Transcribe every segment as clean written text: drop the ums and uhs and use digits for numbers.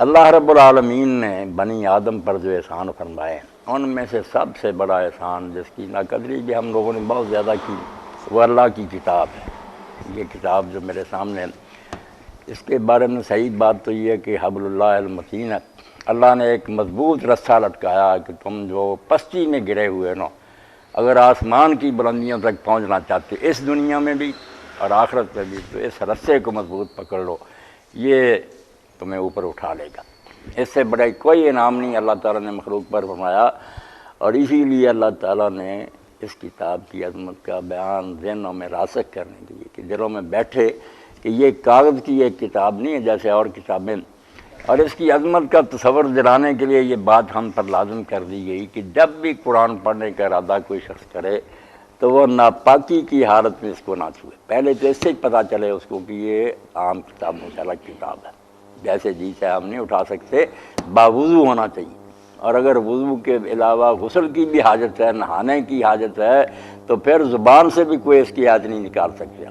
اللہ رب العالمین نے بنی آدم پر جو احسان فرمائے ان میں سے سب سے بڑا احسان جس کی ناقدری بھی ہم لوگوں نے بہت زیادہ کی وہ اللہ کی کتاب ہے۔ یہ کتاب جو میرے سامنے ہے اس کے بارے میں صحیح بات تو یہ ہے کہ حبل اللہ المتین ہے، اللہ نے ایک مضبوط رسہ لٹکایا کہ تم جو پستی میں گرے ہوئے نو اگر آسمان کی بلندیوں تک پہنچنا چاہتے اس دنیا میں بھی اور آخرت میں بھی تو اس رسے کو مضبوط پکڑ لو، یہ تمہیں اوپر اٹھا لے گا۔ اس سے بڑا کوئی انعام نہیں اللہ تعالیٰ نے مخلوق پر فرمایا، اور اسی لیے اللہ تعالیٰ نے اس کتاب کی عظمت کا بیان ذہنوں میں راسخ کرنے کے لیے کہ دلوں میں بیٹھے کہ یہ کاغذ کی ایک کتاب نہیں ہے جیسے اور کتابیں، اور اس کی عظمت کا تصور دلانے کے لیے یہ بات ہم پر لازم کر دی گئی کہ جب بھی قرآن پڑھنے کا ارادہ کوئی شخص کرے تو وہ ناپاکی کی حالت میں اس کو نہ چھوئے۔ پہلے تو اس سے ہی پتہ چلے اس کو کہ یہ عام کتابوں سے الگ کتاب ہے، جیسے جی سے ہم نہیں اٹھا سکتے، باوضو ہونا چاہیے، اور اگر وضو کے علاوہ غسل کی بھی حاجت ہے، نہانے کی حاجت ہے تو پھر زبان سے بھی کوئی اس کی آیت نہیں نکال سکتے،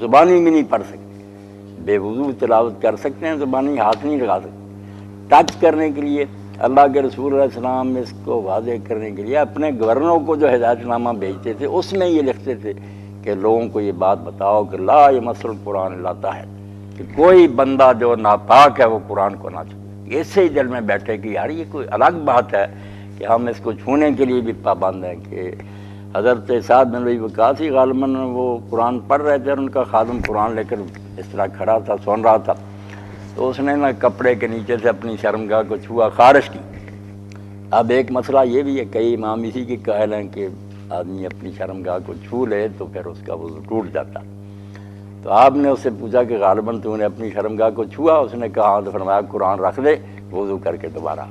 زبانی بھی نہیں پڑھ سکتے، بے وضو تلاوت کر سکتے ہیں، زبانی ہاتھ نہیں لگا سکتے۔ ٹچ کرنے کے لیے اللہ کے رسول علیہ السلام اس کو واضح کرنے کے لیے اپنے گورنروں کو جو ہدایت نامہ بھیجتے تھے اس میں یہ لکھتے تھے کہ لوگوں کو یہ بات بتاؤ کہ لا یمس القرآن الا طاہر، کہ کوئی بندہ جو ناپاک ہے وہ قرآن کو نہ چھوئے۔ اس سے ہی دل میں بیٹھے کہ یار یہ کوئی الگ بات ہے کہ ہم اس کو چھونے کے لیے بھی پابند ہیں۔ کہ حضرت سعد بن ابی وقاص غالباً وہ قرآن پڑھ رہے تھے اور ان کا خادم قرآن لے کر اس طرح کھڑا تھا سن رہا تھا، تو اس نے نہ کپڑے کے نیچے سے اپنی شرمگاہ کو چھوا، خارش کی۔ اب ایک مسئلہ یہ بھی ہے، کئی امام اسی کے قائل ہیں کہ آدمی اپنی شرمگاہ کو چھو لے تو پھر اس کا وضو ٹوٹ جاتا۔ تو آپ نے اس سے پوچھا کہ غالباً تو نے اپنی شرمگاہ کو چھوا؟ اس نے کہا، تو فرمایا قرآن رکھ دے، وضو کر کے دوبارہ۔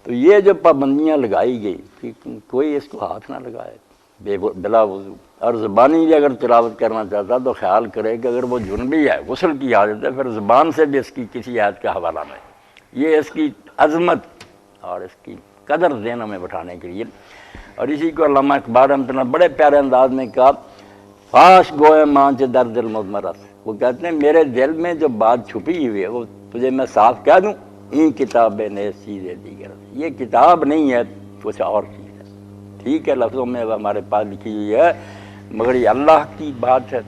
تو یہ جو پابندیاں لگائی گئی کہ کوئی اس کو ہاتھ نہ لگائے بلا وضو، اور زبانی بھی اگر تلاوت کرنا چاہتا تو خیال کرے کہ اگر وہ جنبی ہے، غسل کی حاجت ہے، پھر زبان سے بھی اس کی کسی آیت کا حوالہ نہیں۔ یہ اس کی عظمت اور اس کی قدر ذہنوں میں بٹھانے کے لیے، اور اسی کو علامہ اقبال رحمۃ اللہ بڑے پیارے انداز میں کہا، فاش گوئے مانچ در دل مضمرت، وہ کہتے ہیں میرے دل میں جو بات چھپی ہوئی ہے وہ تجھے میں صاف کہہ دوں، این کتابیں نیز چیزیں دیگر، یہ کتاب نہیں ہے، کچھ اور چیز ہے۔ ٹھیک ہے لفظوں میں ہمارے پاس لکھی ہوئی ہے، مگر یہ اللہ کی بات ہے۔